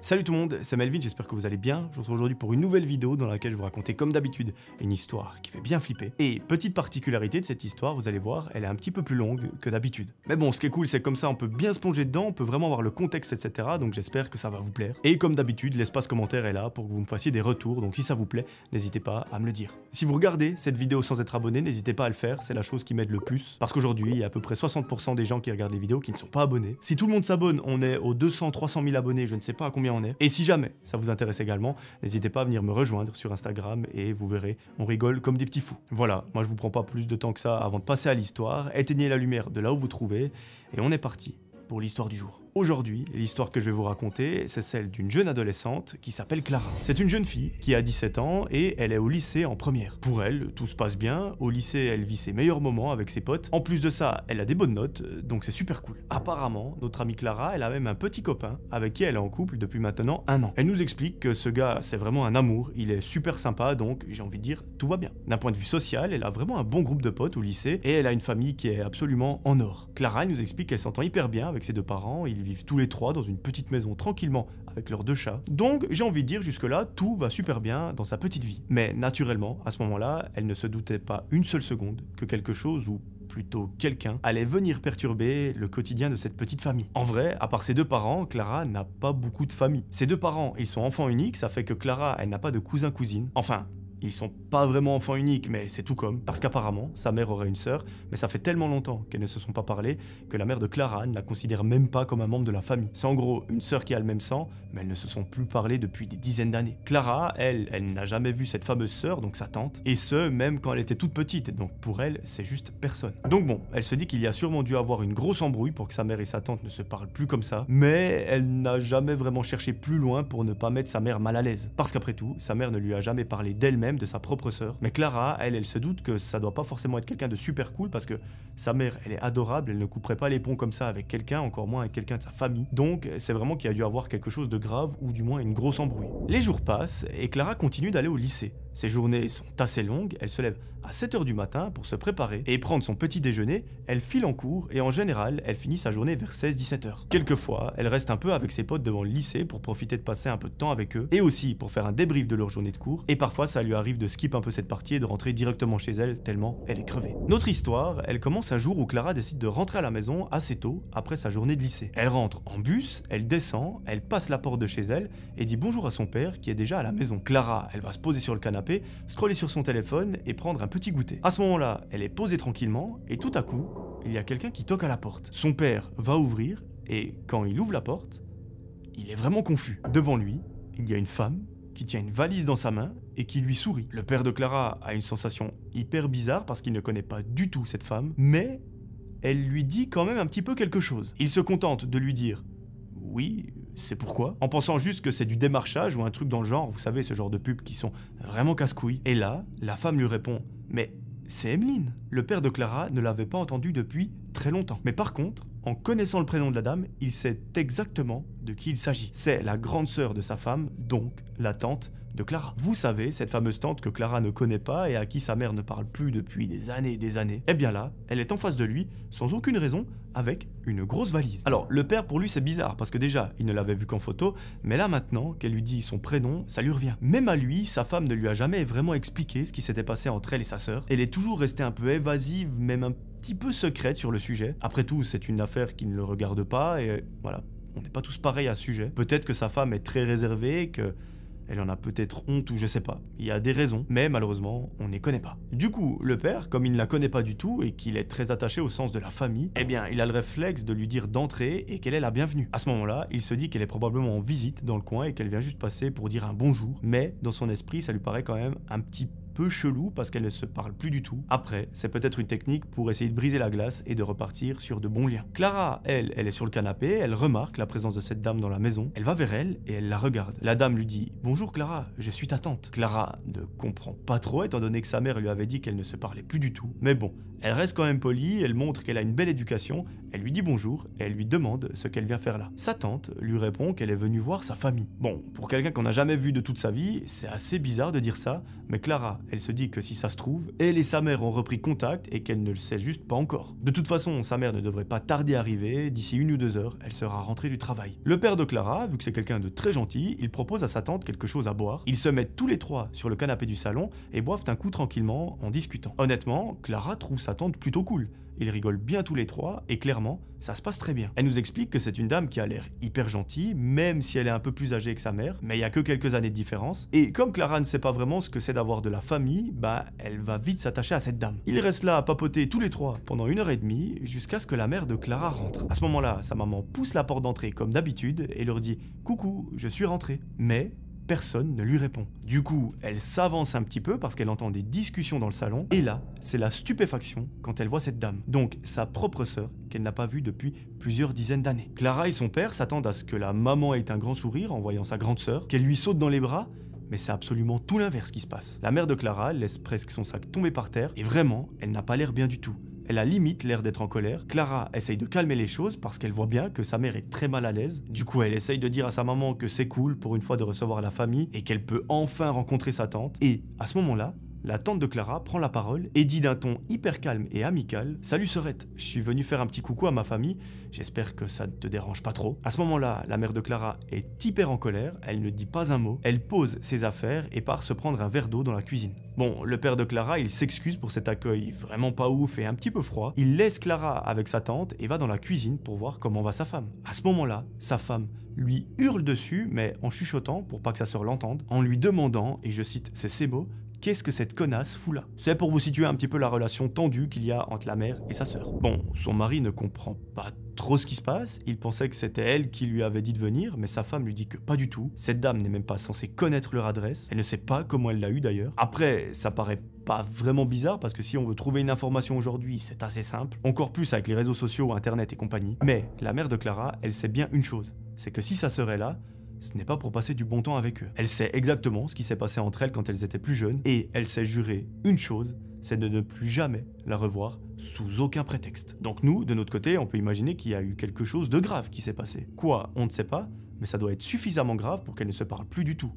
Salut tout le monde, c'est Melvin, j'espère que vous allez bien. Je vous retrouve aujourd'hui pour une nouvelle vidéo dans laquelle je vais vous raconter comme d'habitude une histoire qui fait bien flipper. Et petite particularité de cette histoire, vous allez voir, elle est un petit peu plus longue que d'habitude. Mais bon, ce qui est cool, c'est que comme ça on peut bien se plonger dedans, on peut vraiment voir le contexte, etc. Donc j'espère que ça va vous plaire. Et comme d'habitude, l'espace commentaire est là pour que vous me fassiez des retours, donc si ça vous plaît, n'hésitez pas à me le dire. Si vous regardez cette vidéo sans être abonné, n'hésitez pas à le faire, c'est la chose qui m'aide le plus. Parce qu'aujourd'hui, il y a à peu près 60% des gens qui regardent les vidéos qui ne sont pas abonnés. Si tout le monde s'abonne, on est aux 200-300 000 abonnés, je ne sais pas à combien on est. Et si jamais ça vous intéresse également, n'hésitez pas à venir me rejoindre sur Instagram et vous verrez, on rigole comme des petits fous. Voilà, moi je vous prends pas plus de temps que ça avant de passer à l'histoire, éteignez la lumière de là où vous trouvez et on est parti pour l'histoire du jour. Aujourd'hui, l'histoire que je vais vous raconter, c'est celle d'une jeune adolescente qui s'appelle Clara. C'est une jeune fille qui a 17 ans et elle est au lycée en première. Pour elle, tout se passe bien, au lycée elle vit ses meilleurs moments avec ses potes. En plus de ça, elle a des bonnes notes, donc c'est super cool. Apparemment, notre amie Clara, elle a même un petit copain avec qui elle est en couple depuis maintenant 1 an. Elle nous explique que ce gars, c'est vraiment un amour, il est super sympa, donc j'ai envie de dire, tout va bien. D'un point de vue social, elle a vraiment un bon groupe de potes au lycée et elle a une famille qui est absolument en or. Clara, elle nous explique qu'elle s'entend hyper bien avec ses deux parents, ils vivent tous les trois dans une petite maison tranquillement avec leurs 2 chats. Donc j'ai envie de dire jusque-là, tout va super bien dans sa petite vie. Mais naturellement, à ce moment-là, elle ne se doutait pas une seule seconde que quelque chose ou plutôt quelqu'un allait venir perturber le quotidien de cette petite famille. En vrai, à part ses 2 parents, Clara n'a pas beaucoup de famille. Ses 2 parents, ils sont enfants uniques, ça fait que Clara, elle n'a pas de cousins-cousines. Enfin, ils sont pas vraiment enfants uniques, mais c'est tout comme. Parce qu'apparemment, sa mère aurait une sœur, mais ça fait tellement longtemps qu'elles ne se sont pas parlé que la mère de Clara ne la considère même pas comme un membre de la famille. C'est en gros une sœur qui a le même sang, mais elles ne se sont plus parlé depuis des dizaines d'années. Clara, elle n'a jamais vu cette fameuse sœur, donc sa tante, et ce, même quand elle était toute petite, donc pour elle, c'est juste personne. Donc bon, elle se dit qu'il y a sûrement dû avoir une grosse embrouille pour que sa mère et sa tante ne se parlent plus comme ça, mais elle n'a jamais vraiment cherché plus loin pour ne pas mettre sa mère mal à l'aise. Parce qu'après tout, sa mère ne lui a jamais parlé d'elle-même, de sa propre sœur. Mais Clara, elle se doute que ça doit pas forcément être quelqu'un de super cool parce que sa mère, elle est adorable, elle ne couperait pas les ponts comme ça avec quelqu'un, encore moins avec quelqu'un de sa famille. Donc c'est vraiment qu'il y a dû avoir quelque chose de grave ou du moins une grosse embrouille. Les jours passent et Clara continue d'aller au lycée. Ses journées sont assez longues, elle se lève à 7 h du matin pour se préparer et prendre son petit déjeuner, elle file en cours et en général, elle finit sa journée vers 16-17 h. Quelquefois, elle reste un peu avec ses potes devant le lycée pour profiter de passer un peu de temps avec eux et aussi pour faire un débrief de leur journée de cours et parfois ça lui arrive de skip un peu cette partie et de rentrer directement chez elle tellement elle est crevée. Notre histoire, elle commence un jour où Clara décide de rentrer à la maison assez tôt après sa journée de lycée. Elle rentre en bus, elle descend, elle passe la porte de chez elle et dit bonjour à son père qui est déjà à la maison. Clara, elle va se poser sur le canapé, scroller sur son téléphone et prendre un petit goûter. À ce moment-là, elle est posée tranquillement et tout à coup, il y a quelqu'un qui toque à la porte. Son père va ouvrir et quand il ouvre la porte, il est vraiment confus. Devant lui, il y a une femme qui tient une valise dans sa main et qui lui sourit. Le père de Clara a une sensation hyper bizarre parce qu'il ne connaît pas du tout cette femme, mais elle lui dit quand même un petit peu quelque chose. Il se contente de lui dire « oui, c'est pourquoi ?» en pensant juste que c'est du démarchage ou un truc dans le genre, vous savez, ce genre de pubs qui sont vraiment casse-couilles. Et là, la femme lui répond « mais c'est Emeline !» Le père de Clara ne l'avait pas entendu depuis très longtemps. Mais par contre, en connaissant le prénom de la dame, il sait exactement de qui il s'agit. C'est la grande sœur de sa femme, donc la tante de Clara. Vous savez, cette fameuse tante que Clara ne connaît pas et à qui sa mère ne parle plus depuis des années et des années. Eh bien là, elle est en face de lui, sans aucune raison, avec une grosse valise. Alors, le père, pour lui, c'est bizarre, parce que déjà, il ne l'avait vu qu'en photo, mais là maintenant, qu'elle lui dit son prénom, ça lui revient. Même à lui, sa femme ne lui a jamais vraiment expliqué ce qui s'était passé entre elle et sa sœur. Elle est toujours restée un peu évasive, même un petit peu secrète sur le sujet. Après tout, c'est une affaire qui ne le regarde pas, et voilà, on n'est pas tous pareils à ce sujet. Peut-être que sa femme est très réservée, que elle en a peut-être honte ou je sais pas. Il y a des raisons, mais malheureusement, on ne les connaît pas. Du coup, le père, comme il ne la connaît pas du tout et qu'il est très attaché au sens de la famille, eh bien, il a le réflexe de lui dire d'entrer et qu'elle est la bienvenue. À ce moment-là, il se dit qu'elle est probablement en visite dans le coin et qu'elle vient juste passer pour dire un bonjour, mais dans son esprit, ça lui paraît quand même un petit peu chelou parce qu'elle ne se parle plus du tout. Après, c'est peut-être une technique pour essayer de briser la glace et de repartir sur de bons liens. Clara, elle est sur le canapé, elle remarque la présence de cette dame dans la maison, elle va vers elle et elle la regarde. La dame lui dit « Bonjour Clara, je suis ta tante ». Clara ne comprend pas trop étant donné que sa mère lui avait dit qu'elle ne se parlait plus du tout. Mais bon, elle reste quand même polie, elle montre qu'elle a une belle éducation, elle lui dit bonjour et elle lui demande ce qu'elle vient faire là. Sa tante lui répond qu'elle est venue voir sa famille. Bon, pour quelqu'un qu'on n'a jamais vu de toute sa vie, c'est assez bizarre de dire ça, mais Clara, elle se dit que si ça se trouve, elle et sa mère ont repris contact et qu'elle ne le sait juste pas encore. De toute façon, sa mère ne devrait pas tarder à arriver, d'ici 1 ou 2 heures, elle sera rentrée du travail. Le père de Clara, vu que c'est quelqu'un de très gentil, il propose à sa tante quelque chose à boire. Ils se mettent tous les trois sur le canapé du salon et boivent un coup tranquillement en discutant. Honnêtement, Clara trouve sa tante plutôt cool. Ils rigolent bien tous les trois et clairement, ça se passe très bien. Elle nous explique que c'est une dame qui a l'air hyper gentille, même si elle est un peu plus âgée que sa mère, mais il y a que quelques années de différence. Et comme Clara ne sait pas vraiment ce que c'est d'avoir de la famille, bah elle va vite s'attacher à cette dame. Ils restent là à papoter tous les trois pendant 1h30 jusqu'à ce que la mère de Clara rentre. À ce moment-là, sa maman pousse la porte d'entrée comme d'habitude et leur dit « Coucou, je suis rentrée ». Mais personne ne lui répond. Du coup, elle s'avance un petit peu parce qu'elle entend des discussions dans le salon, et là, c'est la stupéfaction quand elle voit cette dame. Donc, sa propre sœur, qu'elle n'a pas vue depuis plusieurs dizaines d'années. Clara et son père s'attendent à ce que la maman ait un grand sourire en voyant sa grande sœur, qu'elle lui saute dans les bras, mais c'est absolument tout l'inverse qui se passe. La mère de Clara laisse presque son sac tomber par terre, et vraiment, elle n'a pas l'air bien du tout. Elle a limite l'air d'être en colère. Clara essaye de calmer les choses parce qu'elle voit bien que sa mère est très mal à l'aise. Du coup, elle essaye de dire à sa maman que c'est cool pour une fois de recevoir la famille et qu'elle peut enfin rencontrer sa tante. Et à ce moment-là, la tante de Clara prend la parole et dit d'un ton hyper calme et amical « Salut sœurette, je suis venue faire un petit coucou à ma famille, j'espère que ça ne te dérange pas trop. » À ce moment-là, la mère de Clara est hyper en colère, elle ne dit pas un mot, elle pose ses affaires et part se prendre un verre d'eau dans la cuisine. Bon, le père de Clara, il s'excuse pour cet accueil vraiment pas ouf et un petit peu froid. Il laisse Clara avec sa tante et va dans la cuisine pour voir comment va sa femme. À ce moment-là, sa femme lui hurle dessus, mais en chuchotant pour pas que sa sœur l'entende, en lui demandant, et je cite ces mots, qu'est-ce que cette connasse fout là? C'est pour vous situer un petit peu la relation tendue qu'il y a entre la mère et sa sœur. Bon, son mari ne comprend pas trop ce qui se passe, il pensait que c'était elle qui lui avait dit de venir, mais sa femme lui dit que pas du tout. Cette dame n'est même pas censée connaître leur adresse, elle ne sait pas comment elle l'a eu d'ailleurs. Après, ça paraît pas vraiment bizarre parce que si on veut trouver une information aujourd'hui, c'est assez simple, encore plus avec les réseaux sociaux, internet et compagnie. Mais la mère de Clara, elle sait bien une chose, c'est que si sa sœur est là, ce n'est pas pour passer du bon temps avec eux. Elle sait exactement ce qui s'est passé entre elles quand elles étaient plus jeunes, et elle s'est juré une chose, c'est de ne plus jamais la revoir sous aucun prétexte. Donc nous, de notre côté, on peut imaginer qu'il y a eu quelque chose de grave qui s'est passé. Quoi, on ne sait pas, mais ça doit être suffisamment grave pour qu'elles ne se parlent plus du tout.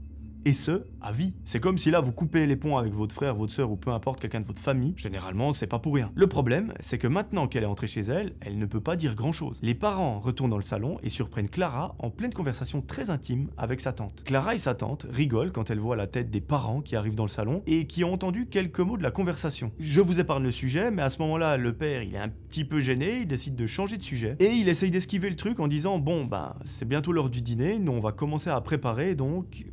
Et ce, à vie. C'est comme si là vous coupez les ponts avec votre frère, votre sœur ou peu importe quelqu'un de votre famille, généralement c'est pas pour rien. Le problème, c'est que maintenant qu'elle est entrée chez elle, elle ne peut pas dire grand chose. Les parents retournent dans le salon et surprennent Clara en pleine conversation très intime avec sa tante. Clara et sa tante rigolent quand elles voient la tête des parents qui arrivent dans le salon et qui ont entendu quelques mots de la conversation. Je vous épargne le sujet, mais à ce moment-là, le père il est un petit peu gêné, il décide de changer de sujet et il essaye d'esquiver le truc en disant bon ben c'est bientôt l'heure du dîner, nous on va commencer à préparer donc...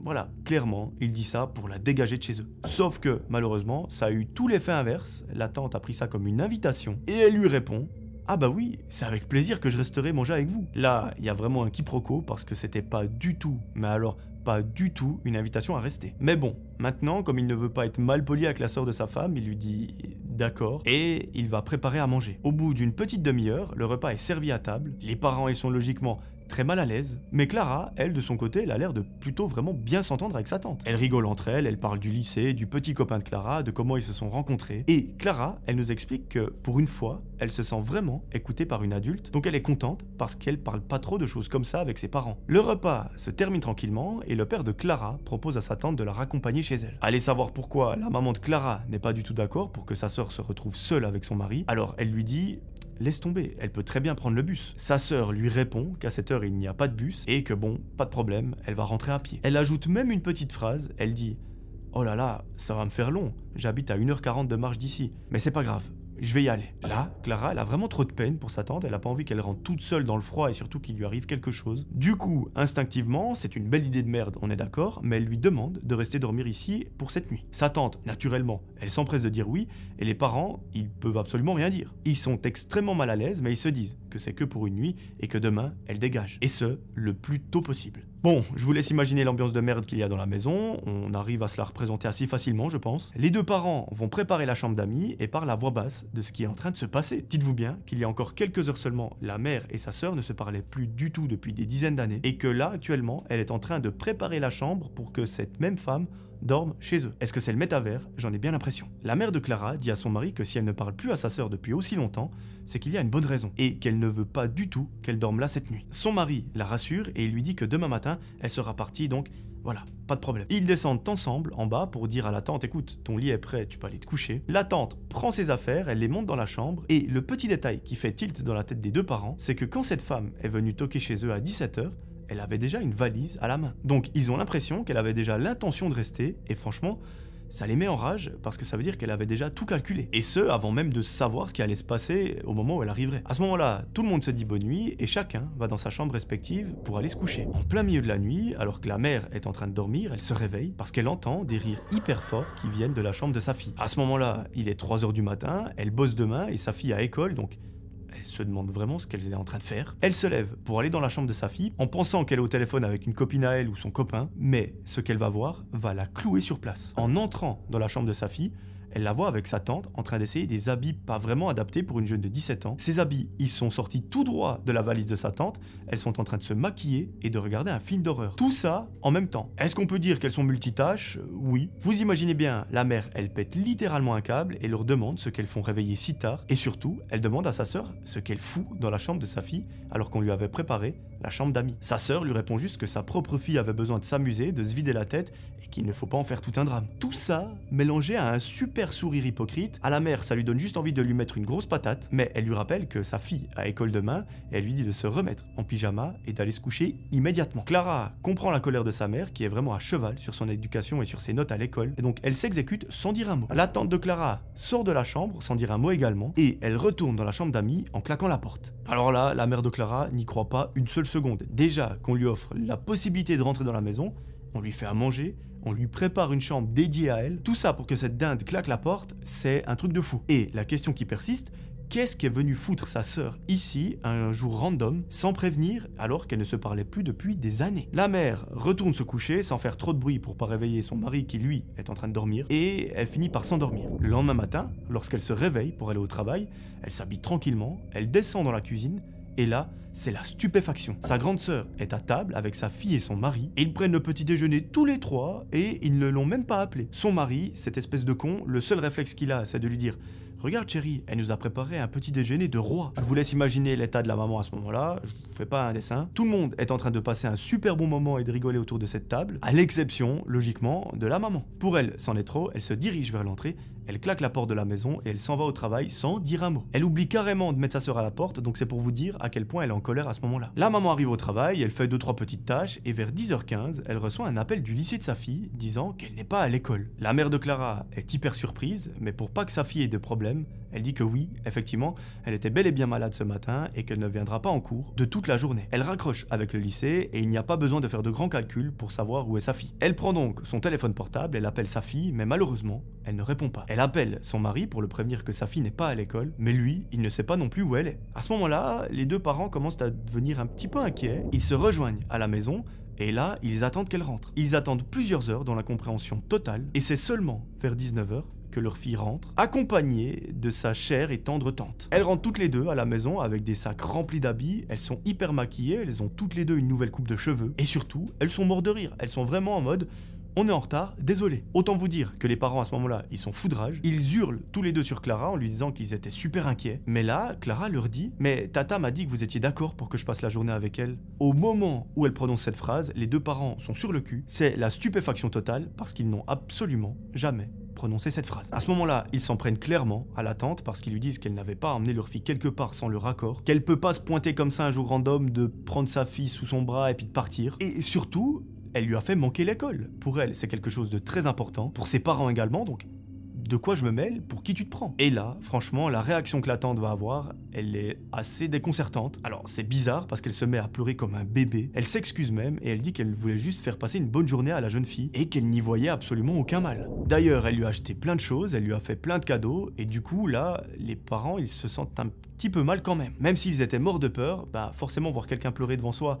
Voilà, clairement, il dit ça pour la dégager de chez eux. Sauf que, malheureusement, ça a eu tout l'effet inverse, la tante a pris ça comme une invitation, et elle lui répond « Ah bah oui, c'est avec plaisir que je resterai manger avec vous ». Là, il y a vraiment un quiproquo parce que c'était pas du tout, mais alors pas du tout une invitation à rester. Mais bon, maintenant, comme il ne veut pas être mal poli avec la sœur de sa femme, il lui dit d'accord, et il va préparer à manger. Au bout d'une petite demi-heure, le repas est servi à table, les parents ils sont logiquement très mal à l'aise, mais Clara, elle de son côté, elle a l'air de plutôt vraiment bien s'entendre avec sa tante. Elle rigole entre elles, elle parle du lycée, du petit copain de Clara, de comment ils se sont rencontrés, et Clara, elle nous explique que pour une fois, elle se sent vraiment écoutée par une adulte, donc elle est contente parce qu'elle parle pas trop de choses comme ça avec ses parents. Le repas se termine tranquillement et le père de Clara propose à sa tante de la raccompagner chez elle. Allez savoir pourquoi la maman de Clara n'est pas du tout d'accord pour que sa sœur se retrouve seule avec son mari, alors elle lui dit laisse tomber, elle peut très bien prendre le bus. Sa sœur lui répond qu'à cette heure il n'y a pas de bus et que bon, pas de problème, elle va rentrer à pied. Elle ajoute même une petite phrase, elle dit « Oh là là, ça va me faire long, j'habite à 1h40 de marche d'ici, mais c'est pas grave. Je vais y aller. » Là, Clara, elle a vraiment trop de peine pour sa tante, elle a pas envie qu'elle rentre toute seule dans le froid et surtout qu'il lui arrive quelque chose. Du coup, instinctivement, c'est une belle idée de merde, on est d'accord, mais elle lui demande de rester dormir ici pour cette nuit. Sa tante, naturellement, elle s'empresse de dire oui, et les parents, ils peuvent absolument rien dire. Ils sont extrêmement mal à l'aise, mais ils se disent que c'est que pour une nuit et que demain, elle dégage. Et ce, le plus tôt possible. Bon, je vous laisse imaginer l'ambiance de merde qu'il y a dans la maison, on arrive à se la représenter assez facilement je pense. Les deux parents vont préparer la chambre d'amis et parlent à voix basse de ce qui est en train de se passer. Dites-vous bien qu'il y a encore quelques heures seulement, la mère et sa sœur ne se parlaient plus du tout depuis des dizaines d'années et que là actuellement, elle est en train de préparer la chambre pour que cette même femme dorment chez eux. Est-ce que c'est le métavers? J'en ai bien l'impression. La mère de Clara dit à son mari que si elle ne parle plus à sa sœur depuis aussi longtemps, c'est qu'il y a une bonne raison, et qu'elle ne veut pas du tout qu'elle dorme là cette nuit. Son mari la rassure et il lui dit que demain matin, elle sera partie, donc voilà, pas de problème. Ils descendent ensemble en bas pour dire à la tante, écoute, ton lit est prêt, tu peux aller te coucher. La tante prend ses affaires, elle les monte dans la chambre, et le petit détail qui fait tilt dans la tête des deux parents, c'est que quand cette femme est venue toquer chez eux à 17 h, elle avait déjà une valise à la main. Donc ils ont l'impression qu'elle avait déjà l'intention de rester, et franchement, ça les met en rage parce que ça veut dire qu'elle avait déjà tout calculé. Et ce, avant même de savoir ce qui allait se passer au moment où elle arriverait. À ce moment-là, tout le monde se dit bonne nuit et chacun va dans sa chambre respective pour aller se coucher. En plein milieu de la nuit, alors que la mère est en train de dormir, elle se réveille parce qu'elle entend des rires hyper forts qui viennent de la chambre de sa fille. À ce moment-là, il est 3 h du matin, elle bosse demain et sa fille à école, donc elle se demande vraiment ce qu'elle est en train de faire. Elle se lève pour aller dans la chambre de sa fille en pensant qu'elle est au téléphone avec une copine à elle ou son copain, mais ce qu'elle va voir va la clouer sur place. En entrant dans la chambre de sa fille, elle la voit avec sa tante en train d'essayer des habits pas vraiment adaptés pour une jeune de 17 ans. Ces habits, ils sont sortis tout droit de la valise de sa tante, elles sont en train de se maquiller et de regarder un film d'horreur. Tout ça en même temps. Est-ce qu'on peut dire qu'elles sont multitâches? Oui. Vous imaginez bien, la mère, elle pète littéralement un câble et leur demande ce qu'elles font réveiller si tard, et surtout, elle demande à sa sœur ce qu'elle fout dans la chambre de sa fille alors qu'on lui avait préparé la chambre d'amis. Sa sœur lui répond juste que sa propre fille avait besoin de s'amuser, de se vider la tête et qu'il ne faut pas en faire tout un drame. Tout ça mélangé à un super sourire hypocrite. À la mère, ça lui donne juste envie de lui mettre une grosse patate, mais elle lui rappelle que sa fille a école demain et elle lui dit de se remettre en pyjama et d'aller se coucher immédiatement. Clara comprend la colère de sa mère qui est vraiment à cheval sur son éducation et sur ses notes à l'école et donc elle s'exécute sans dire un mot. La tante de Clara sort de la chambre sans dire un mot également et elle retourne dans la chambre d'amis en claquant la porte. Alors là, la mère de Clara n'y croit pas une seule seconde. Déjà qu'on lui offre la possibilité de rentrer dans la maison, on lui fait à manger, on lui prépare une chambre dédiée à elle. Tout ça pour que cette dinde claque la porte, c'est un truc de fou. Et la question qui persiste, qu'est-ce qu'est venu foutre sa sœur ici un jour random sans prévenir alors qu'elle ne se parlait plus depuis des années? La mère retourne se coucher sans faire trop de bruit pour pas réveiller son mari qui lui est en train de dormir et elle finit par s'endormir. Le lendemain matin, lorsqu'elle se réveille pour aller au travail, elle s'habille tranquillement, elle descend dans la cuisine et là, c'est la stupéfaction. Sa grande sœur est à table avec sa fille et son mari, et ils prennent le petit déjeuner tous les trois, et ils ne l'ont même pas appelé. Son mari, cette espèce de con, le seul réflexe qu'il a, c'est de lui dire « Regarde chérie, elle nous a préparé un petit déjeuner de roi. » Je vous laisse imaginer l'état de la maman à ce moment-là, je vous fais pas un dessin. Tout le monde est en train de passer un super bon moment et de rigoler autour de cette table, à l'exception, logiquement, de la maman. Pour elle, c'en est trop, elle se dirige vers l'entrée, elle claque la porte de la maison et elle s'en va au travail sans dire un mot. Elle oublie carrément de mettre sa sœur à la porte, donc c'est pour vous dire à quel point elle est en colère à ce moment-là. La maman arrive au travail, elle fait 2-3 petites tâches et vers 10 h 15, elle reçoit un appel du lycée de sa fille disant qu'elle n'est pas à l'école. La mère de Clara est hyper surprise, mais pour pas que sa fille ait de problème, elle dit que oui, effectivement, elle était bel et bien malade ce matin et qu'elle ne viendra pas en cours de toute la journée. Elle raccroche avec le lycée et il n'y a pas besoin de faire de grands calculs pour savoir où est sa fille. Elle prend donc son téléphone portable, elle appelle sa fille, mais malheureusement, elle ne répond pas. Elle appelle son mari pour le prévenir que sa fille n'est pas à l'école, mais lui, il ne sait pas non plus où elle est. À ce moment-là, les deux parents commencent à devenir un petit peu inquiets, ils se rejoignent à la maison, et là, ils attendent qu'elle rentre. Ils attendent plusieurs heures dans l'incompréhension totale, et c'est seulement vers 19 h que leur fille rentre, accompagnée de sa chère et tendre tante. Elles rentrent toutes les deux à la maison avec des sacs remplis d'habits, elles sont hyper maquillées, elles ont toutes les deux une nouvelle coupe de cheveux, et surtout, elles sont mortes de rire, elles sont vraiment en mode on est en retard, désolé. Autant vous dire que les parents à ce moment-là, ils sont fous de rage. Ils hurlent tous les deux sur Clara en lui disant qu'ils étaient super inquiets. Mais là, Clara leur dit « Mais Tata m'a dit que vous étiez d'accord pour que je passe la journée avec elle. » Au moment où elle prononce cette phrase, les deux parents sont sur le cul. C'est la stupéfaction totale parce qu'ils n'ont absolument jamais prononcé cette phrase. À ce moment-là, ils s'en prennent clairement à la tante parce qu'ils lui disent qu'elle n'avait pas emmené leur fille quelque part sans leur accord, qu'elle peut pas se pointer comme ça un jour random, de prendre sa fille sous son bras et puis de partir. Et surtout, elle lui a fait manquer l'école. Pour elle, c'est quelque chose de très important. Pour ses parents également, donc de quoi je me mêle? Pour qui tu te prends? Et là, franchement, la réaction que la tante va avoir, elle est assez déconcertante. Alors, c'est bizarre parce qu'elle se met à pleurer comme un bébé. Elle s'excuse même et elle dit qu'elle voulait juste faire passer une bonne journée à la jeune fille et qu'elle n'y voyait absolument aucun mal. D'ailleurs, elle lui a acheté plein de choses, elle lui a fait plein de cadeaux et du coup, là, les parents, ils se sentent un petit peu mal quand même. Même s'ils étaient morts de peur, bah forcément voir quelqu'un pleurer devant soi,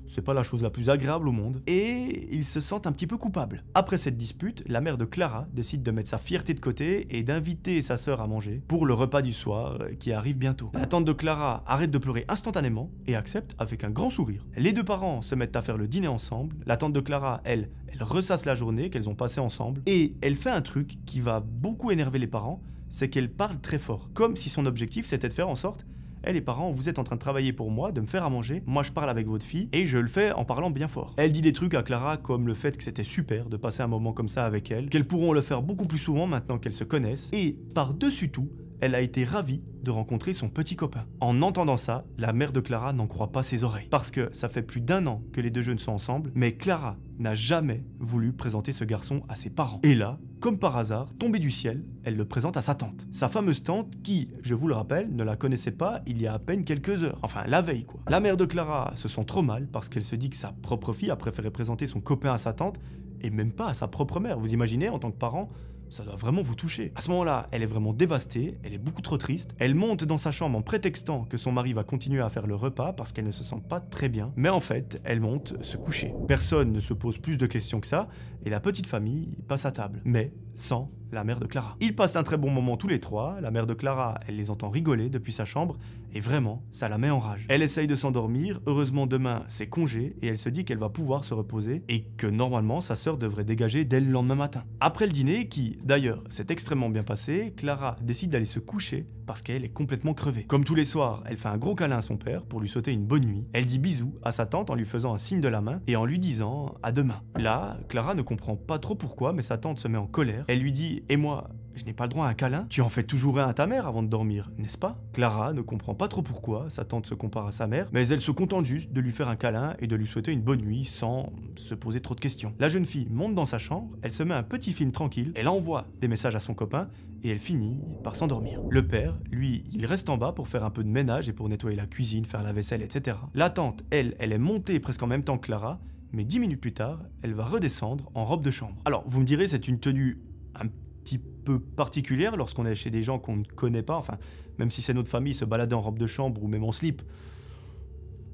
c'est pas la chose la plus agréable au monde, et ils se sentent un petit peu coupables. Après cette dispute, la mère de Clara décide de mettre sa fierté de côté et d'inviter sa sœur à manger pour le repas du soir qui arrive bientôt. La tante de Clara arrête de pleurer instantanément et accepte avec un grand sourire. Les deux parents se mettent à faire le dîner ensemble, la tante de Clara, elle ressasse la journée qu'elles ont passée ensemble, et elle fait un truc qui va beaucoup énerver les parents, c'est qu'elle parle très fort, comme si son objectif c'était de faire en sorte les parents, vous êtes en train de travailler pour moi, de me faire à manger, moi je parle avec votre fille, et je le fais en parlant bien fort. Elle dit des trucs à Clara comme le fait que c'était super de passer un moment comme ça avec elle, qu'elles pourront le faire beaucoup plus souvent maintenant qu'elles se connaissent, et par-dessus tout, elle a été ravie de rencontrer son petit copain. En entendant ça, la mère de Clara n'en croit pas ses oreilles. Parce que ça fait plus d'1 an que les deux jeunes sont ensemble, mais Clara n'a jamais voulu présenter ce garçon à ses parents. Et là, comme par hasard, tombée du ciel, elle le présente à sa tante. Sa fameuse tante qui, je vous le rappelle, ne la connaissait pas il y a à peine quelques heures. Enfin, la veille quoi. La mère de Clara se sent trop mal parce qu'elle se dit que sa propre fille a préféré présenter son copain à sa tante et même pas à sa propre mère. Vous imaginez, en tant que parent, ça doit vraiment vous toucher. À ce moment-là, elle est vraiment dévastée, elle est beaucoup trop triste. Elle monte dans sa chambre en prétextant que son mari va continuer à faire le repas parce qu'elle ne se sent pas très bien. Mais en fait, elle monte se coucher. Personne ne se pose plus de questions que ça, et la petite famille passe à table. Mais sans la mère de Clara. Ils passent un très bon moment tous les trois, la mère de Clara, elle les entend rigoler depuis sa chambre, et vraiment, ça la met en rage. Elle essaye de s'endormir, heureusement demain c'est congé, et elle se dit qu'elle va pouvoir se reposer, et que normalement sa sœur devrait dégager dès le lendemain matin. Après le dîner, qui d'ailleurs s'est extrêmement bien passé, Clara décide d'aller se coucher parce qu'elle est complètement crevée. Comme tous les soirs, elle fait un gros câlin à son père pour lui souhaiter une bonne nuit, elle dit bisous à sa tante en lui faisant un signe de la main, et en lui disant à demain. Là, Clara ne comprend pas trop pourquoi, mais sa tante se met en colère. Elle lui dit « Et moi, je n'ai pas le droit à un câlin? Tu en fais toujours un à ta mère avant de dormir, n'est-ce pas ?» Clara ne comprend pas trop pourquoi, sa tante se compare à sa mère, mais elle se contente juste de lui faire un câlin et de lui souhaiter une bonne nuit sans se poser trop de questions. La jeune fille monte dans sa chambre, elle se met un petit film tranquille, elle envoie des messages à son copain et elle finit par s'endormir. Le père, lui, il reste en bas pour faire un peu de ménage et pour nettoyer la cuisine, faire la vaisselle, etc. La tante, elle est montée presque en même temps que Clara, mais 10 minutes plus tard, elle va redescendre en robe de chambre. Alors, vous me direz, c'est une tenue un petit peu particulière lorsqu'on est chez des gens qu'on ne connaît pas, enfin, même si c'est notre famille, se balader en robe de chambre ou même en slip,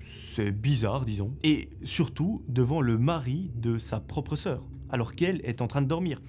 c'est bizarre, disons. Et surtout, devant le mari de sa propre sœur, alors qu'elle est en train de dormir.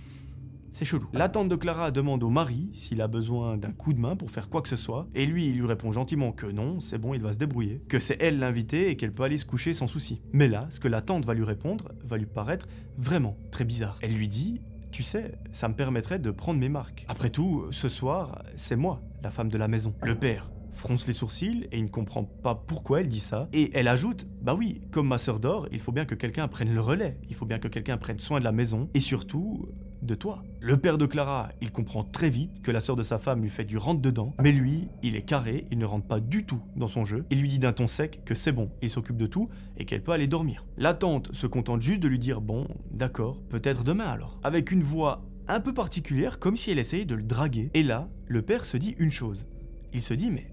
C'est chelou. La tante de Clara demande au mari s'il a besoin d'un coup de main pour faire quoi que ce soit, et lui, il lui répond gentiment que non, c'est bon, il va se débrouiller, que c'est elle l'invitée et qu'elle peut aller se coucher sans souci. Mais là, ce que la tante va lui répondre va lui paraître vraiment très bizarre. Elle lui dit « Tu sais, ça me permettrait de prendre mes marques. Après tout, ce soir, c'est moi, la femme de la maison. » Le père fronce les sourcils et il ne comprend pas pourquoi elle dit ça. Et elle ajoute « Bah oui, comme ma sœur dort, il faut bien que quelqu'un prenne le relais. Il faut bien que quelqu'un prenne soin de la maison et surtout de toi. » Le père de Clara, il comprend très vite que la sœur de sa femme lui fait du rentre-dedans, mais lui, il est carré, il ne rentre pas du tout dans son jeu. Il lui dit d'un ton sec que c'est bon, il s'occupe de tout et qu'elle peut aller dormir. La tante se contente juste de lui dire « Bon, d'accord, peut-être demain alors. » Avec une voix un peu particulière, comme si elle essayait de le draguer. Et là, le père se dit une chose. Il se dit « Mais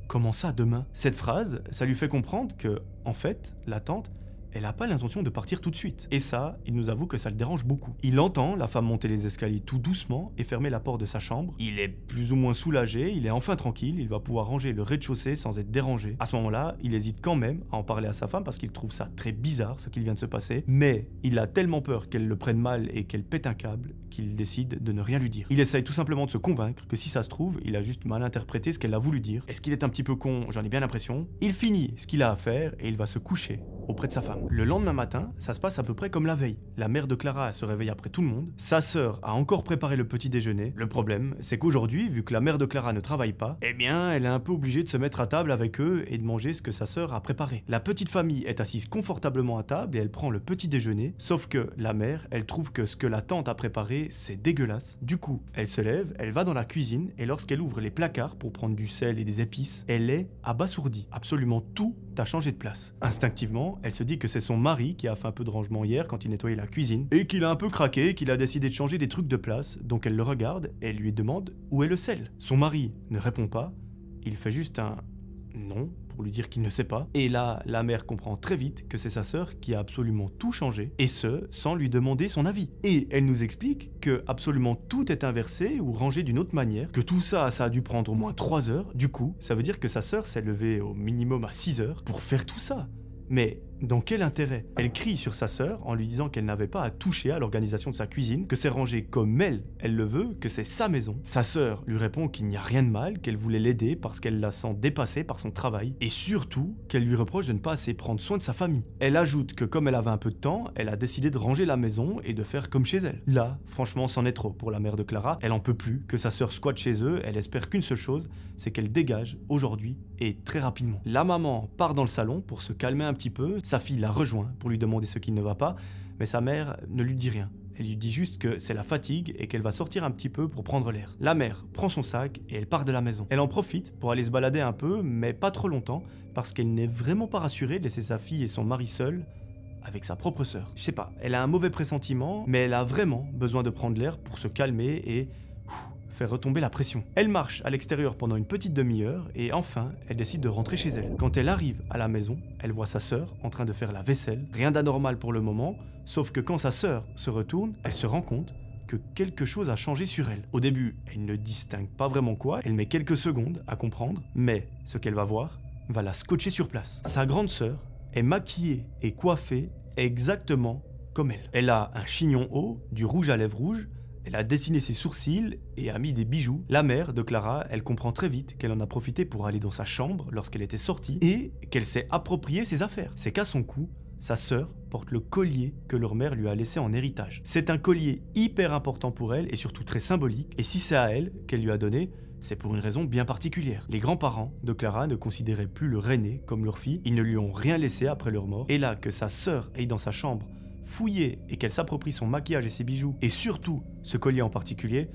comment ça demain ?» Cette phrase, ça lui fait comprendre que, en fait, la tante, elle n'a pas l'intention de partir tout de suite. Et ça, il nous avoue que ça le dérange beaucoup. Il entend la femme monter les escaliers tout doucement et fermer la porte de sa chambre. Il est plus ou moins soulagé, il est enfin tranquille, il va pouvoir ranger le rez-de-chaussée sans être dérangé. À ce moment-là, il hésite quand même à en parler à sa femme parce qu'il trouve ça très bizarre ce qu'il vient de se passer. Mais il a tellement peur qu'elle le prenne mal et qu'elle pète un câble qu'il décide de ne rien lui dire. Il essaye tout simplement de se convaincre que si ça se trouve, il a juste mal interprété ce qu'elle a voulu dire. Est-ce qu'il est un petit peu con? J'en ai bien l'impression. Il finit ce qu'il a à faire et il va se coucher auprès de sa femme. Le lendemain matin, ça se passe à peu près comme la veille. La mère de Clara se réveille après tout le monde. Sa sœur a encore préparé le petit déjeuner. Le problème, c'est qu'aujourd'hui, vu que la mère de Clara ne travaille pas, eh bien, elle est un peu obligée de se mettre à table avec eux et de manger ce que sa sœur a préparé. La petite famille est assise confortablement à table et elle prend le petit déjeuner, sauf que la mère, elle trouve que ce que la tante a préparé, c'est dégueulasse. Du coup, elle se lève, elle va dans la cuisine et lorsqu'elle ouvre les placards pour prendre du sel et des épices, elle est abasourdie. Absolument tout a changé de place. Instinctivement, elle se dit que c'est son mari qui a fait un peu de rangement hier quand il nettoyait la cuisine et qu'il a un peu craqué, qu'il a décidé de changer des trucs de place, donc elle le regarde et elle lui demande où est le sel. Son mari ne répond pas, il fait juste un non pour lui dire qu'il ne sait pas, et là la mère comprend très vite que c'est sa sœur qui a absolument tout changé, et ce sans lui demander son avis. Et elle nous explique que absolument tout est inversé ou rangé d'une autre manière, que tout ça a dû prendre au moins 3 heures, du coup ça veut dire que sa sœur s'est levée au minimum à 6 heures pour faire tout ça. Mais dans quel intérêt? Elle crie sur sa sœur en lui disant qu'elle n'avait pas à toucher à l'organisation de sa cuisine, que c'est rangé comme elle le veut, que c'est sa maison. Sa sœur lui répond qu'il n'y a rien de mal, qu'elle voulait l'aider parce qu'elle la sent dépassée par son travail, et surtout qu'elle lui reproche de ne pas assez prendre soin de sa famille. Elle ajoute que comme elle avait un peu de temps, elle a décidé de ranger la maison et de faire comme chez elle. Là, franchement, c'en est trop pour la mère de Clara, elle en peut plus, que sa sœur squatte chez eux, elle espère qu'une seule chose, c'est qu'elle dégage aujourd'hui et très rapidement. La maman part dans le salon pour se calmer un petit peu, sa fille la rejoint pour lui demander ce qui ne va pas, mais sa mère ne lui dit rien. Elle lui dit juste que c'est la fatigue et qu'elle va sortir un petit peu pour prendre l'air. La mère prend son sac et elle part de la maison. Elle en profite pour aller se balader un peu, mais pas trop longtemps, parce qu'elle n'est vraiment pas rassurée de laisser sa fille et son mari seuls avec sa propre sœur. Je sais pas, elle a un mauvais pressentiment, mais elle a vraiment besoin de prendre l'air pour se calmer et faire retomber la pression. Elle marche à l'extérieur pendant une petite demi-heure et enfin, elle décide de rentrer chez elle. Quand elle arrive à la maison, elle voit sa sœur en train de faire la vaisselle. Rien d'anormal pour le moment, sauf que quand sa sœur se retourne, elle se rend compte que quelque chose a changé sur elle. Au début, elle ne distingue pas vraiment quoi, elle met quelques secondes à comprendre, mais ce qu'elle va voir va la scotcher sur place. Sa grande sœur est maquillée et coiffée exactement comme elle. Elle a un chignon haut, du rouge à lèvres rouges, elle a dessiné ses sourcils et a mis des bijoux. La mère de Clara, elle comprend très vite qu'elle en a profité pour aller dans sa chambre lorsqu'elle était sortie et qu'elle s'est approprié ses affaires. C'est qu'à son cou, sa sœur porte le collier que leur mère lui a laissé en héritage. C'est un collier hyper important pour elle et surtout très symbolique, et si c'est à elle qu'elle lui a donné, c'est pour une raison bien particulière. Les grands-parents de Clara ne considéraient plus leur aînée comme leur fille, ils ne lui ont rien laissé après leur mort, et là que sa sœur aille dans sa chambre fouiller et qu'elle s'approprie son maquillage et ses bijoux, et surtout ce collier en particulier,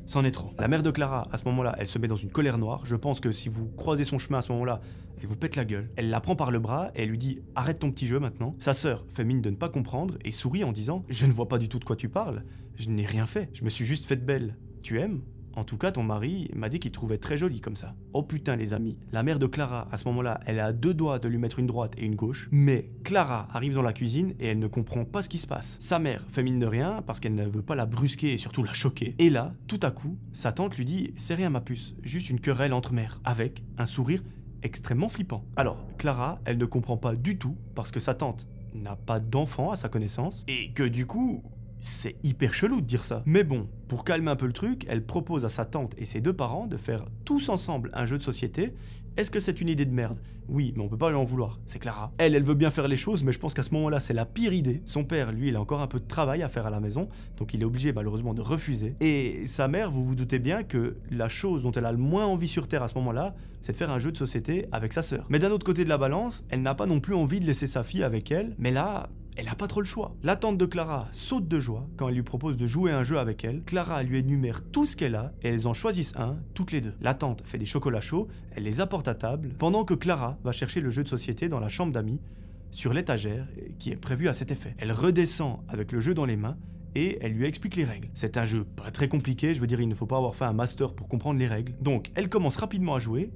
c'en est trop. La mère de Clara, à ce moment-là, elle se met dans une colère noire. Je pense que si vous croisez son chemin à ce moment-là, elle vous pète la gueule. Elle la prend par le bras et elle lui dit « Arrête ton petit jeu maintenant ». Sa sœur fait mine de ne pas comprendre et sourit en disant « Je ne vois pas du tout de quoi tu parles. Je n'ai rien fait. Je me suis juste faite belle. Tu aimes ? En tout cas, ton mari m'a dit qu'il trouvait très jolie comme ça. » Oh putain les amis, la mère de Clara, à ce moment-là, elle a à deux doigts de lui mettre une droite et une gauche, mais Clara arrive dans la cuisine et elle ne comprend pas ce qui se passe. Sa mère fait mine de rien parce qu'elle ne veut pas la brusquer et surtout la choquer. Et là, tout à coup, sa tante lui dit « C'est rien ma puce, juste une querelle entre mères », avec un sourire extrêmement flippant. Alors, Clara, elle ne comprend pas du tout parce que sa tante n'a pas d'enfant à sa connaissance et que du coup... c'est hyper chelou de dire ça. Mais bon, pour calmer un peu le truc, elle propose à sa tante et ses deux parents de faire tous ensemble un jeu de société. Est-ce que c'est une idée de merde? Oui, mais on peut pas lui en vouloir, c'est Clara. Elle veut bien faire les choses, mais je pense qu'à ce moment-là, c'est la pire idée. Son père, lui, il a encore un peu de travail à faire à la maison, donc il est obligé malheureusement de refuser. Et sa mère, vous vous doutez bien que la chose dont elle a le moins envie sur Terre à ce moment-là, c'est de faire un jeu de société avec sa sœur. Mais d'un autre côté de la balance, elle n'a pas non plus envie de laisser sa fille avec elle, mais là... elle n'a pas trop le choix. La tante de Clara saute de joie quand elle lui propose de jouer un jeu avec elle. Clara lui énumère tout ce qu'elle a et elles en choisissent un, toutes les deux. La tante fait des chocolats chauds, elle les apporte à table, pendant que Clara va chercher le jeu de société dans la chambre d'amis, sur l'étagère qui est prévue à cet effet. Elle redescend avec le jeu dans les mains et elle lui explique les règles. C'est un jeu pas très compliqué, je veux dire il ne faut pas avoir fait un master pour comprendre les règles. Donc elle commence rapidement à jouer,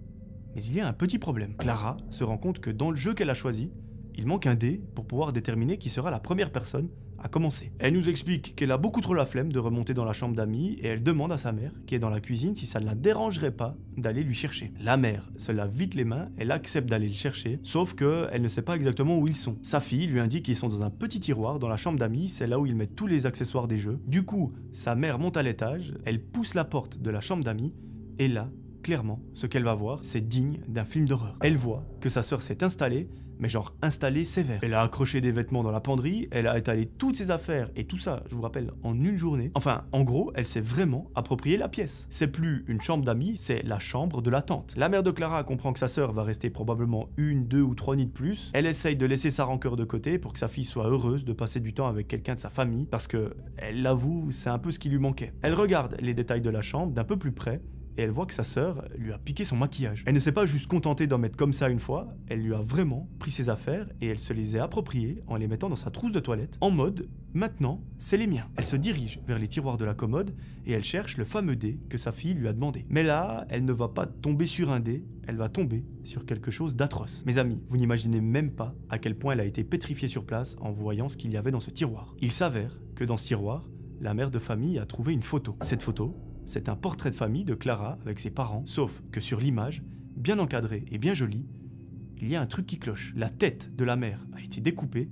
mais il y a un petit problème. Clara se rend compte que dans le jeu qu'elle a choisi, il manque un dé pour pouvoir déterminer qui sera la première personne à commencer. Elle nous explique qu'elle a beaucoup trop la flemme de remonter dans la chambre d'amis et elle demande à sa mère, qui est dans la cuisine, si ça ne la dérangerait pas d'aller lui chercher. La mère se lave vite les mains, elle accepte d'aller le chercher, sauf qu'elle ne sait pas exactement où ils sont. Sa fille lui indique qu'ils sont dans un petit tiroir dans la chambre d'amis, c'est là où ils mettent tous les accessoires des jeux. Du coup, sa mère monte à l'étage, elle pousse la porte de la chambre d'amis et là, clairement, ce qu'elle va voir, c'est digne d'un film d'horreur. Elle voit que sa sœur s'est installée, mais genre installée sévère. Elle a accroché des vêtements dans la penderie, elle a étalé toutes ses affaires, et tout ça, je vous rappelle, en une journée. Enfin, en gros, elle s'est vraiment approprié la pièce. C'est plus une chambre d'amis, c'est la chambre de la tante. La mère de Clara comprend que sa sœur va rester probablement 1, 2 ou 3 nuits de plus. Elle essaye de laisser sa rancœur de côté pour que sa fille soit heureuse de passer du temps avec quelqu'un de sa famille, parce que, elle l'avoue, c'est un peu ce qui lui manquait. Elle regarde les détails de la chambre d'un peu plus près, et elle voit que sa sœur lui a piqué son maquillage. Elle ne s'est pas juste contentée d'en mettre comme ça une fois, elle lui a vraiment pris ses affaires et elle se les a appropriées en les mettant dans sa trousse de toilette, en mode « maintenant, c'est les miens ». Elle se dirige vers les tiroirs de la commode et elle cherche le fameux dé que sa fille lui a demandé. Mais là, elle ne va pas tomber sur un dé, elle va tomber sur quelque chose d'atroce. Mes amis, vous n'imaginez même pas à quel point elle a été pétrifiée sur place en voyant ce qu'il y avait dans ce tiroir. Il s'avère que dans ce tiroir, la mère de famille a trouvé une photo. Cette photo, c'est un portrait de famille de Clara avec ses parents, sauf que sur l'image, bien encadré et bien joli, il y a un truc qui cloche. La tête de la mère a été découpée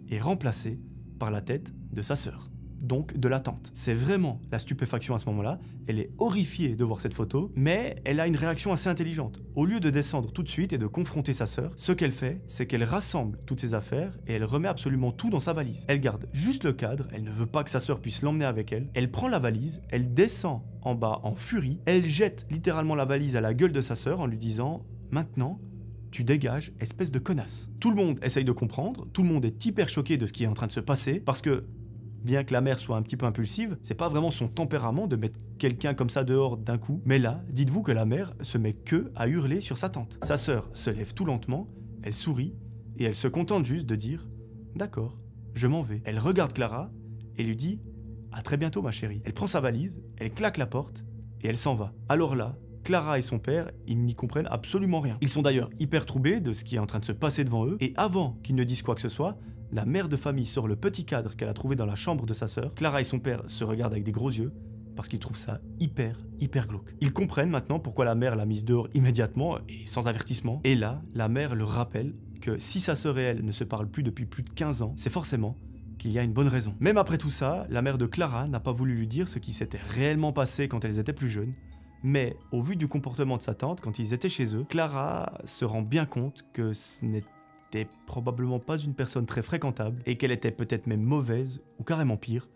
et remplacée par la tête de sa sœur. Donc de la tante. C'est vraiment la stupéfaction à ce moment-là. Elle est horrifiée de voir cette photo, mais elle a une réaction assez intelligente. Au lieu de descendre tout de suite et de confronter sa sœur, ce qu'elle fait, c'est qu'elle rassemble toutes ses affaires et elle remet absolument tout dans sa valise. Elle garde juste le cadre, elle ne veut pas que sa sœur puisse l'emmener avec elle. Elle prend la valise, elle descend en bas en furie, elle jette littéralement la valise à la gueule de sa sœur en lui disant « Maintenant, tu dégages, espèce de connasse ». Tout le monde essaye de comprendre, tout le monde est hyper choqué de ce qui est en train de se passer, parce que bien que la mère soit un petit peu impulsive, c'est pas vraiment son tempérament de mettre quelqu'un comme ça dehors d'un coup. Mais là, dites-vous que la mère se met que à hurler sur sa tante. Sa sœur se lève tout lentement, elle sourit et elle se contente juste de dire « D'accord, je m'en vais ». Elle regarde Clara et lui dit « À très bientôt ma chérie ». Elle prend sa valise, elle claque la porte et elle s'en va. Alors là, Clara et son père, ils n'y comprennent absolument rien. Ils sont d'ailleurs hyper troublés de ce qui est en train de se passer devant eux et avant qu'ils ne disent quoi que ce soit, la mère de famille sort le petit cadre qu'elle a trouvé dans la chambre de sa sœur. Clara et son père se regardent avec des gros yeux parce qu'ils trouvent ça hyper glauque. Ils comprennent maintenant pourquoi la mère l'a mise dehors immédiatement et sans avertissement. Et là, la mère leur rappelle que si sa sœur et elle ne se parlent plus depuis plus de 15 ans, c'est forcément qu'il y a une bonne raison. Même après tout ça, la mère de Clara n'a pas voulu lui dire ce qui s'était réellement passé quand elles étaient plus jeunes. Mais au vu du comportement de sa tante quand ils étaient chez eux, Clara se rend bien compte que ce n'était probablement pas une personne très fréquentable et qu'elle était peut-être même mauvaise ou carrément pire,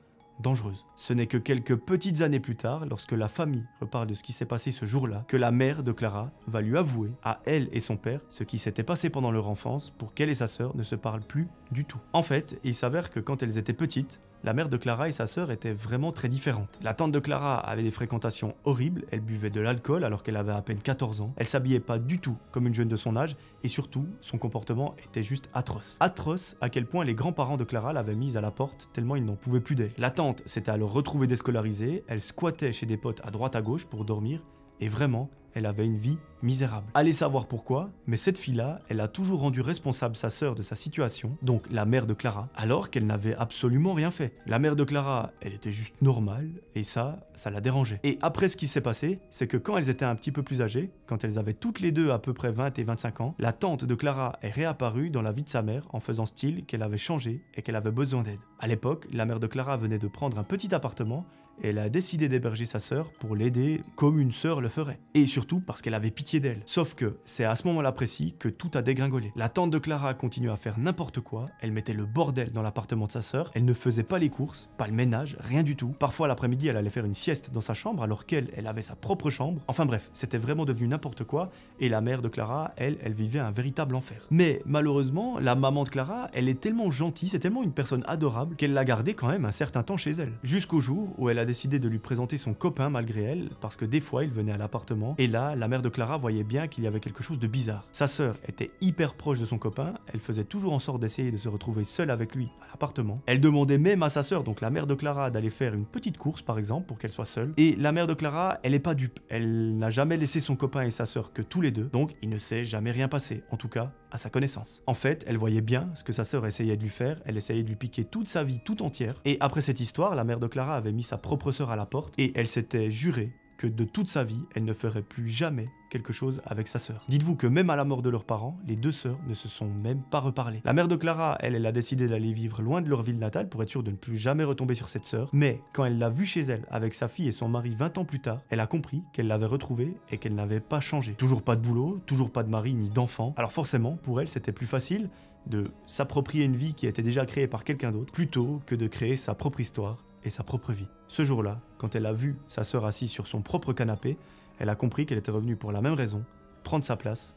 dangereuse. Ce n'est que quelques petites années plus tard, lorsque la famille reparle de ce qui s'est passé ce jour-là, que la mère de Clara va lui avouer à elle et son père ce qui s'était passé pendant leur enfance pour qu'elle et sa sœur ne se parlent plus du tout. En fait, il s'avère que quand elles étaient petites, la mère de Clara et sa sœur étaient vraiment très différentes. La tante de Clara avait des fréquentations horribles, elle buvait de l'alcool alors qu'elle avait à peine 14 ans, elle s'habillait pas du tout comme une jeune de son âge, et surtout, son comportement était juste atroce. Atroce à quel point les grands-parents de Clara l'avaient mise à la porte tellement ils n'en pouvaient plus d'elle. La tante s'était alors retrouvée déscolarisée, elle squattait chez des potes à droite à gauche pour dormir, et vraiment, elle avait une vie misérable. Allez savoir pourquoi, mais cette fille-là, elle a toujours rendu responsable sa sœur de sa situation, donc la mère de Clara, alors qu'elle n'avait absolument rien fait. La mère de Clara, elle était juste normale, et ça la dérangeait. Et après ce qui s'est passé, c'est que quand elles étaient un petit peu plus âgées, quand elles avaient toutes les deux à peu près 20 et 25 ans, la tante de Clara est réapparue dans la vie de sa mère en faisant style qu'elle avait changé et qu'elle avait besoin d'aide. À l'époque, la mère de Clara venait de prendre un petit appartement et elle a décidé d'héberger sa sœur pour l'aider comme une sœur le ferait. Et surtout parce qu'elle avait pitié d'elle. Sauf que c'est à ce moment-là précis que tout a dégringolé. La tante de Clara continuait à faire n'importe quoi, elle mettait le bordel dans l'appartement de sa sœur, elle ne faisait pas les courses, pas le ménage, rien du tout. Parfois l'après-midi, elle allait faire une sieste dans sa chambre alors qu'elle avait sa propre chambre. Enfin bref, c'était vraiment devenu n'importe quoi et la mère de Clara, elle vivait un véritable enfer. Mais malheureusement, la maman de Clara, elle est tellement gentille, c'est tellement une personne adorable qu'elle l'a gardée quand même un certain temps chez elle. Jusqu'au jour où elle a décidé de lui présenter son copain malgré elle, parce que des fois il venait à l'appartement, et là, la mère de Clara voyait bien qu'il y avait quelque chose de bizarre. Sa sœur était hyper proche de son copain, elle faisait toujours en sorte d'essayer de se retrouver seule avec lui à l'appartement. Elle demandait même à sa sœur, donc la mère de Clara, d'aller faire une petite course par exemple, pour qu'elle soit seule. Et la mère de Clara, elle est pas dupe, elle n'a jamais laissé son copain et sa sœur que tous les deux, donc il ne s'est jamais rien passé, en tout cas à sa connaissance. En fait, elle voyait bien ce que sa sœur essayait de lui faire, elle essayait de lui piquer toute sa vie tout entière, et après cette histoire, la mère de Clara avait mis sa propre sœur à la porte, et elle s'était jurée que de toute sa vie, elle ne ferait plus jamais quelque chose avec sa sœur. Dites-vous que même à la mort de leurs parents, les deux sœurs ne se sont même pas reparlées. La mère de Clara, elle a décidé d'aller vivre loin de leur ville natale pour être sûre de ne plus jamais retomber sur cette sœur, mais quand elle l'a vue chez elle avec sa fille et son mari 20 ans plus tard, elle a compris qu'elle l'avait retrouvée et qu'elle n'avait pas changé. Toujours pas de boulot, toujours pas de mari ni d'enfant, alors forcément, pour elle, c'était plus facile de s'approprier une vie qui était déjà créée par quelqu'un d'autre, plutôt que de créer sa propre histoire et sa propre vie. Ce jour-là, quand elle a vu sa sœur assise sur son propre canapé, elle a compris qu'elle était revenue pour la même raison, prendre sa place,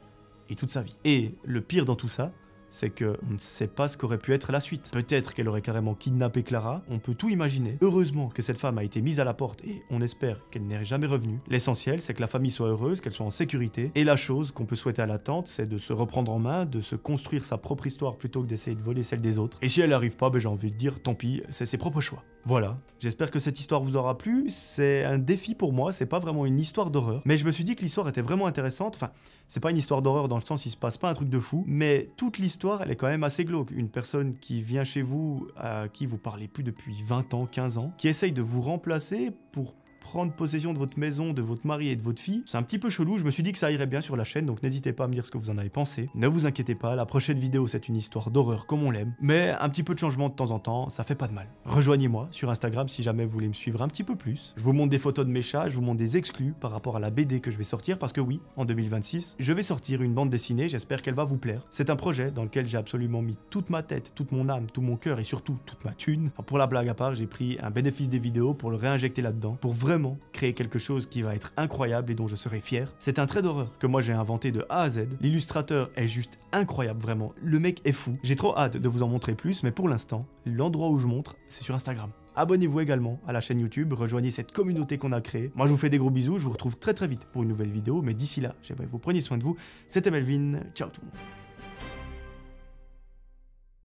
et toute sa vie. Et le pire dans tout ça, c'est qu'on ne sait pas ce qu'aurait pu être la suite. Peut-être qu'elle aurait carrément kidnappé Clara, on peut tout imaginer. Heureusement que cette femme a été mise à la porte et on espère qu'elle n'est jamais revenue. L'essentiel, c'est que la famille soit heureuse, qu'elle soit en sécurité. Et la chose qu'on peut souhaiter à la tante, c'est de se reprendre en main, de se construire sa propre histoire plutôt que d'essayer de voler celle des autres. Et si elle n'arrive pas, j'ai envie de dire tant pis, c'est ses propres choix. Voilà, j'espère que cette histoire vous aura plu. C'est un défi pour moi, c'est pas vraiment une histoire d'horreur. Mais je me suis dit que l'histoire était vraiment intéressante. Enfin, c'est pas une histoire d'horreur dans le sens il se passe pas un truc de fou, mais toute l'histoire, elle est quand même assez glauque. Une personne qui vient chez vous, à qui vous parlez plus depuis 20 ans, 15 ans, qui essaye de vous remplacer pour prendre possession de votre maison, de votre mari et de votre fille. C'est un petit peu chelou, je me suis dit que ça irait bien sur la chaîne, donc n'hésitez pas à me dire ce que vous en avez pensé. Ne vous inquiétez pas, la prochaine vidéo c'est une histoire d'horreur comme on l'aime, mais un petit peu de changement de temps en temps, ça fait pas de mal. Rejoignez-moi sur Instagram si jamais vous voulez me suivre un petit peu plus. Je vous montre des photos de mes chats, je vous montre des exclus par rapport à la BD que je vais sortir, parce que oui, en 2026, je vais sortir une bande dessinée, j'espère qu'elle va vous plaire. C'est un projet dans lequel j'ai absolument mis toute ma tête, toute mon âme, tout mon cœur et surtout toute ma thune. Alors pour la blague à part, j'ai pris un bénéfice des vidéos pour le réinjecter là-dedans, pour vraiment créer quelque chose qui va être incroyable et dont je serai fier. C'est un trait d'horreur que moi j'ai inventé de A à Z. L'illustrateur est juste incroyable, vraiment. Le mec est fou. J'ai trop hâte de vous en montrer plus, mais pour l'instant, l'endroit où je montre, c'est sur Instagram. Abonnez-vous également à la chaîne YouTube, rejoignez cette communauté qu'on a créée. Moi je vous fais des gros bisous, je vous retrouve très vite pour une nouvelle vidéo, mais d'ici là, j'aimerais que vous preniez soin de vous. C'était Melvin, ciao tout le monde.